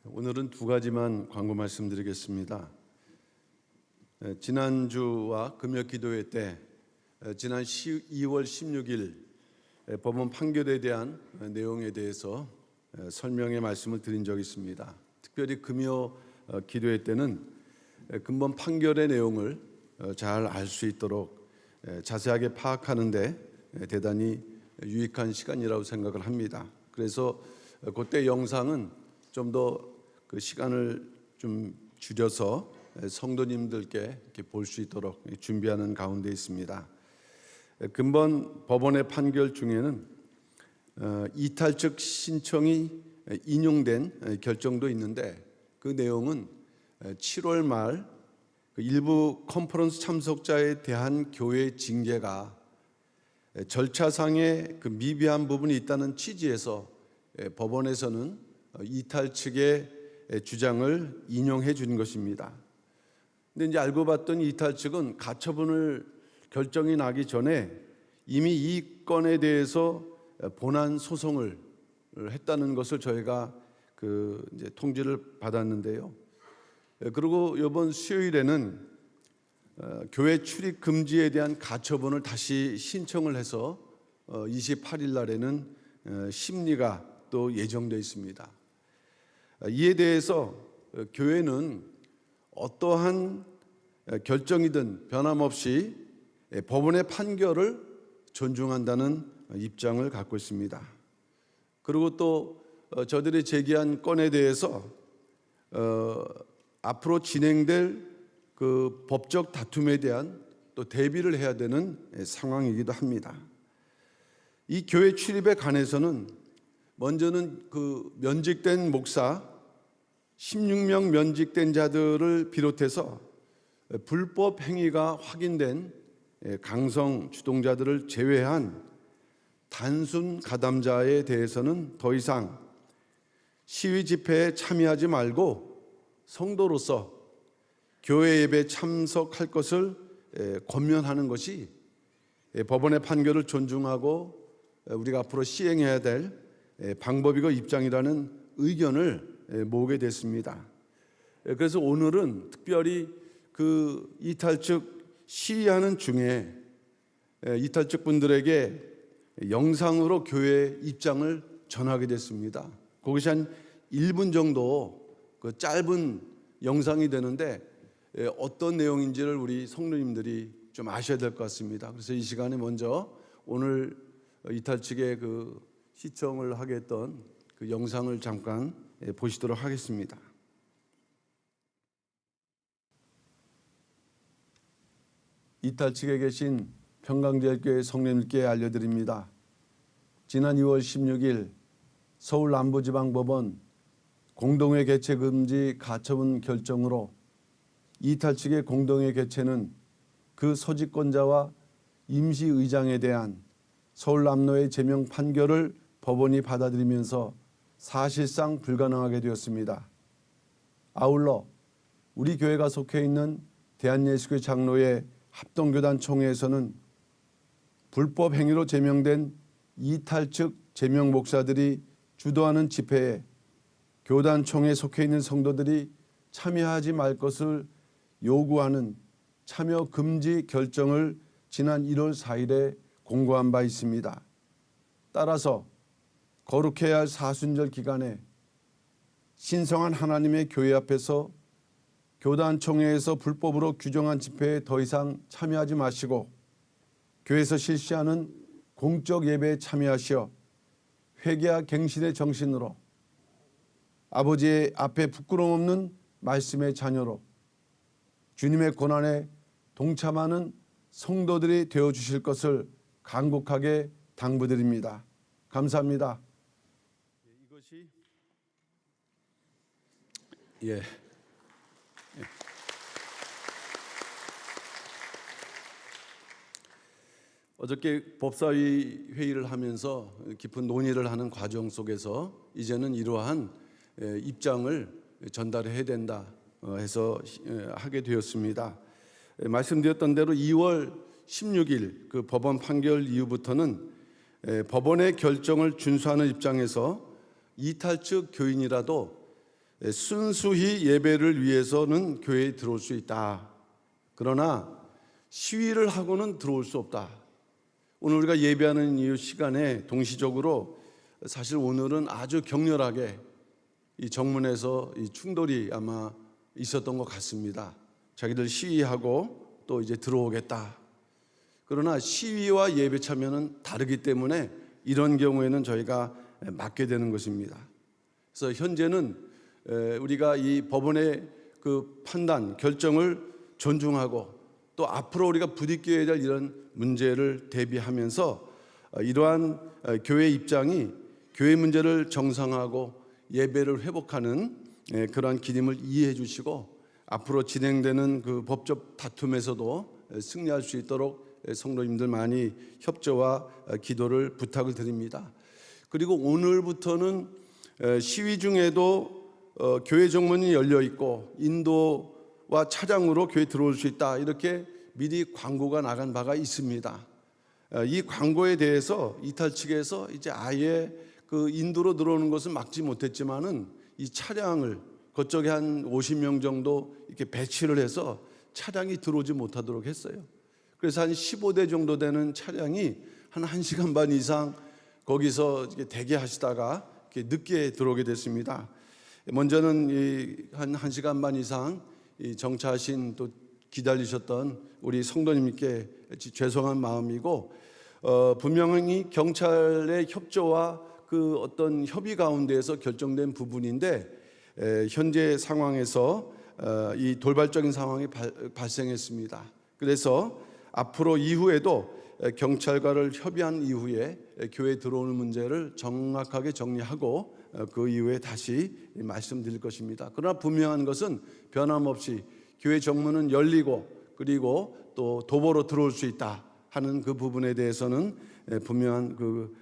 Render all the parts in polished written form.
오늘은 두 가지만 광고 말씀드리겠습니다. 지난주와 금요 기도회 때 지난 2월 16일 법원 판결에 대한 내용에 대해서 설명의 말씀을 드린 적이 있습니다. 특별히 금요 기도회 때는 근본 판결의 내용을 잘 알 수 있도록 자세하게 파악하는 데 대단히 유익한 시간이라고 생각을 합니다. 그래서 그때 영상은 좀 더 그 시간을 좀 줄여서 성도님들께 이렇게 볼 수 있도록 준비하는 가운데 있습니다. 근본 법원의 판결 중에는 이탈 측 신청이 인용된 결정도 있는데 그 내용은 7월 말 일부 컨퍼런스 참석자에 대한 교회 징계가 절차상의 그 미비한 부분이 있다는 취지에서 법원에서는 이탈 측의 주장을 인용해 준 것입니다. 근데 이제 알고 봤더니 이탈 측은 가처분을 결정이 나기 전에 이미 이 건에 대해서 본안 소송을 했다는 것을 저희가 이제 통지를 받았는데요. 그리고 이번 수요일에는 교회 출입 금지에 대한 가처분을 다시 신청을 해서 28일 날에는 심리가 또 예정되어 있습니다. 이에 대해서 교회는 어떠한 결정이든 변함없이 법원의 판결을 존중한다는 입장을 갖고 있습니다. 그리고 또 저들이 제기한 건에 대해서 앞으로 진행될 그 법적 다툼에 대한 또 대비를 해야 되는 상황이기도 합니다. 이 교회 출입에 관해서는 먼저는 그 면직된 목사 16명 면직된 자들을 비롯해서 불법 행위가 확인된 강성 주동자들을 제외한 단순 가담자에 대해서는 더 이상 시위 집회에 참여하지 말고 성도로서 교회 예배에 참석할 것을 권면하는 것이 법원의 판결을 존중하고 우리가 앞으로 시행해야 될 방법이고 입장이라는 의견을 모으게 됐습니다. 그래서 오늘은 특별히 그 이탈 측 시위하는 중에 이탈 측 분들에게 영상으로 교회의 입장을 전하게 됐습니다. 그것이 한 1분 정도 그 짧은 영상이 되는데 어떤 내용인지를 우리 성도님들이 좀 아셔야 될 것 같습니다. 그래서 이 시간에 먼저 오늘 이탈 측의 그 시청을 하게 했던 그 영상을 잠깐 보시도록 하겠습니다. 이탈 측에 계신 평강제일교회 성도님께 알려드립니다. 지난 2월 16일 서울 남부지방법원 공동회 개최 금지 가처분 결정으로 이탈 측의 공동회 개최는 그 소집권자와 임시의장에 대한 서울 남로의 제명 판결을 법원이 받아들이면서 사실상 불가능하게 되었습니다. 아울러 우리 교회가 속해 있는 대한예수교회 장로회 합동교단 총회에서는 불법 행위로 제명된 이탈 측 제명 목사들이 주도하는 집회에 교단 총회에 속해 있는 성도들이 참여하지 말 것을 요구하는 참여 금지 결정을 지난 1월 4일에 공고한 바 있습니다. 따라서 거룩해야 할 사순절 기간에 신성한 하나님의 교회 앞에서 교단 총회에서 불법으로 규정한 집회에 더 이상 참여하지 마시고 교회에서 실시하는 공적 예배에 참여하시어 회개와 갱신의 정신으로 아버지의 앞에 부끄러움 없는 말씀의 자녀로 주님의 고난에 동참하는 성도들이 되어주실 것을 간곡하게 당부드립니다. 감사합니다. 이것이 어저께 법사위 회의를 하면서 깊은 논의를 하는 과정 속에서 이제는 이러한 입장을 전달해야 된다 해서 하게 되었습니다. 말씀드렸던 대로 2월 16일 그 법원 판결 이후부터는 법원의 결정을 준수하는 입장에서 이탈 측 교인이라도 순수히 예배를 위해서는 교회에 들어올 수 있다. 그러나 시위를 하고는 들어올 수 없다. 오늘 우리가 예배하는 이 시간에 동시적으로 사실 오늘은 아주 격렬하게 이 정문에서 이 충돌이 아마 있었던 것 같습니다. 자기들 시위하고 또 이제 들어오겠다. 그러나 시위와 예배 참여는 다르기 때문에 이런 경우에는 저희가 맡게 되는 것입니다. 그래서 현재는 우리가 이 법원의 그 판단, 결정을 존중하고 또 앞으로 우리가 부딪혀야 될 이런 문제를 대비하면서 이러한 교회 입장이 교회 문제를 정상화하고 예배를 회복하는 그러한 기림을 이해해 주시고 앞으로 진행되는 그 법적 다툼에서도 승리할 수 있도록 성도님들 많이 협조와 기도를 부탁을 드립니다. 그리고 오늘부터는 시위 중에도 교회 정문이 열려 있고 인도와 차량으로 교회 들어올 수 있다, 이렇게 미리 광고가 나간 바가 있습니다. 이 광고에 대해서 이탈 측에서 이제 아예 그 인도로 들어오는 것은 막지 못했지만은 이 차량을 그쪽에 한 50명 정도 이렇게 배치를 해서 차량이 들어오지 못하도록 했어요. 그래서 한 15대 정도 되는 차량이 한 1시간 반 이상 거기서 대기하시다가 이렇게 늦게 들어오게 됐습니다. 먼저는 한 1시간 반 이상 정차하신 또 기다리셨던 우리 성도님께 죄송한 마음이고, 분명히 경찰의 협조와 그 어떤 협의 가운데에서 결정된 부분인데 현재 상황에서 이 돌발적인 상황이 발생했습니다. 그래서 앞으로 이후에도 경찰과를 협의한 이후에 교회에 들어오는 문제를 정확하게 정리하고 그 이후에 다시 말씀드릴 것입니다. 그러나 분명한 것은 변함없이 교회 정문은 열리고 그리고 또 도보로 들어올 수 있다 하는 그 부분에 대해서는 분명한 그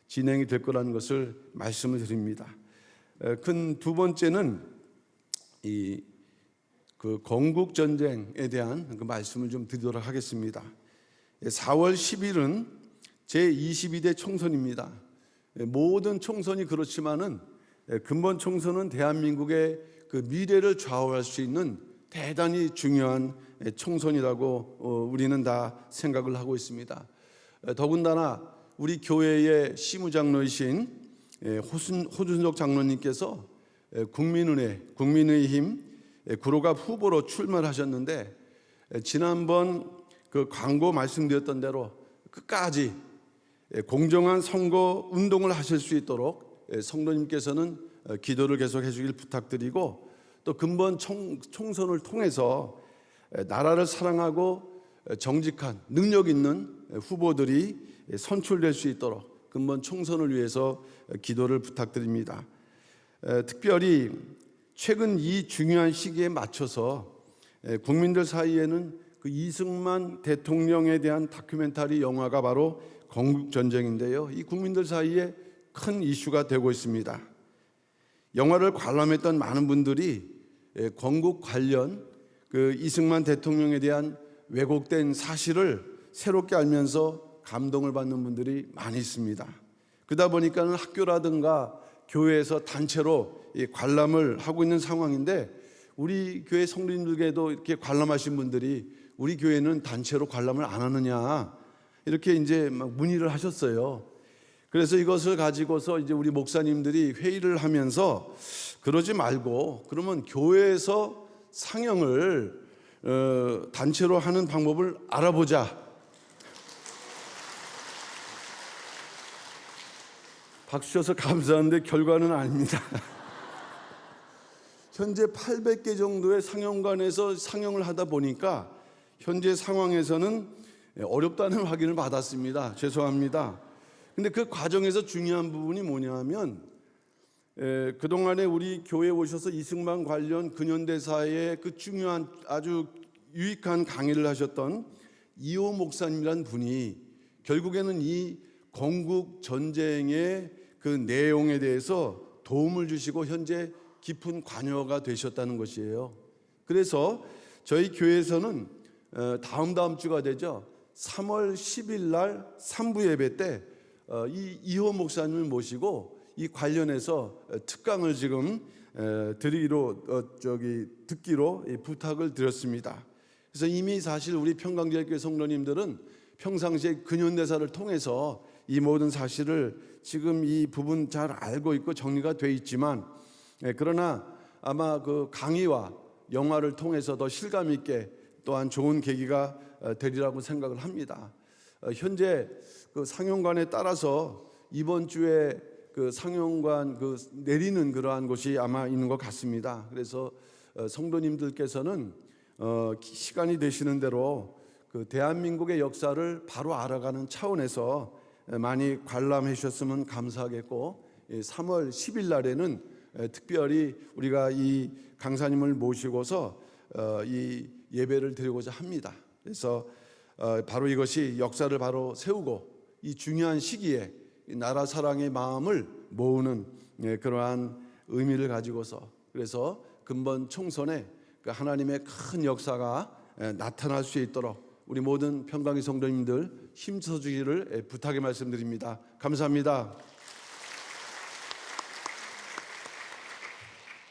진행이 될 거라는 것을 말씀을 드립니다. 큰 두 번째는 이 그 건국 전쟁에 대한 그 말씀을 좀 드리도록 하겠습니다. 4월 10일은 제22대 총선입니다. 모든 총선이 그렇지만은 근본 총선은 대한민국의 그 미래를 좌우할 수 있는 대단히 중요한 총선이라고 우리는 다 생각을 하고 있습니다. 더군다나 우리 교회의 시무장로이신 호준석 장로님께서 국민은혜, 국민의힘 구로갑 후보로 출마를 하셨는데 지난번 그 광고 말씀드렸던 대로 끝까지 공정한 선거 운동을 하실 수 있도록 성도님께서는 기도를 계속해 주길 부탁드리고, 또 근본 총선을 통해서 나라를 사랑하고 정직한 능력 있는 후보들이 선출될 수 있도록 근본 총선을 위해서 기도를 부탁드립니다. 특별히 최근 이 중요한 시기에 맞춰서 국민들 사이에는 그 이승만 대통령에 대한 다큐멘터리 영화가 바로 건국전쟁인데요, 이 국민들 사이에 큰 이슈가 되고 있습니다. 영화를 관람했던 많은 분들이 건국 관련 그 이승만 대통령에 대한 왜곡된 사실을 새롭게 알면서 감동을 받는 분들이 많이 있습니다. 그러다 보니까는 학교라든가 교회에서 단체로 관람을 하고 있는 상황인데, 우리 교회 성도님들께도 이렇게 관람하신 분들이 우리 교회는 단체로 관람을 안 하느냐 이렇게 이제 막 문의를 하셨어요. 그래서 이것을 가지고서 이제 우리 목사님들이 회의를 하면서 그러지 말고 그러면 교회에서 상영을 단체로 하는 방법을 알아보자. 박수 쳐서 감사한데 결과는 아닙니다. 현재 800개 정도의 상영관에서 상영을 하다 보니까 현재 상황에서는 어렵다는 확인을 받았습니다. 죄송합니다. 근데 그 과정에서 중요한 부분이 뭐냐면 그동안에 우리 교회에 오셔서 이승만 관련 근현대사의 그 중요한 아주 유익한 강의를 하셨던 이호 목사님이라는 분이 결국에는 이 건국 전쟁의 그 내용에 대해서 도움을 주시고 현재 깊은 관여가 되셨다는 것이에요. 그래서 저희 교회에서는 다음 주가 되죠. 3월 10일 날 3부 예배 때 이 이호 목사님을 모시고 이 관련해서 특강을 지금 듣기로 부탁을 드렸습니다. 그래서 이미 사실 우리 평강제일교회 성도님들은 평상시에 근현대사를 통해서 이 모든 사실을 지금 이 부분 잘 알고 있고 정리가 돼 있지만, 그러나 아마 그 강의와 영화를 통해서 더 실감 있게 또한 좋은 계기가 되리라고 생각을 합니다. 현재 그 상용관에 따라서 이번 주에 그 상용관 내리는 그러한 곳이 아마 있는 것 같습니다. 그래서 성도님들께서는 시간이 되시는 대로 그 대한민국의 역사를 바로 알아가는 차원에서 많이 관람해 주셨으면 감사하겠고, 3월 10일 날에는 특별히 우리가 이 강사님을 모시고서 이 예배를 드리고자 합니다. 그래서 바로 이것이 역사를 바로 세우고 이 중요한 시기에 나라 사랑의 마음을 모으는 그러한 의미를 가지고서, 그래서 금번 총선에 하나님의 큰 역사가 나타날 수 있도록 우리 모든 평강의 성도님들 힘써 주기를 부탁의 말씀드립니다. 감사합니다.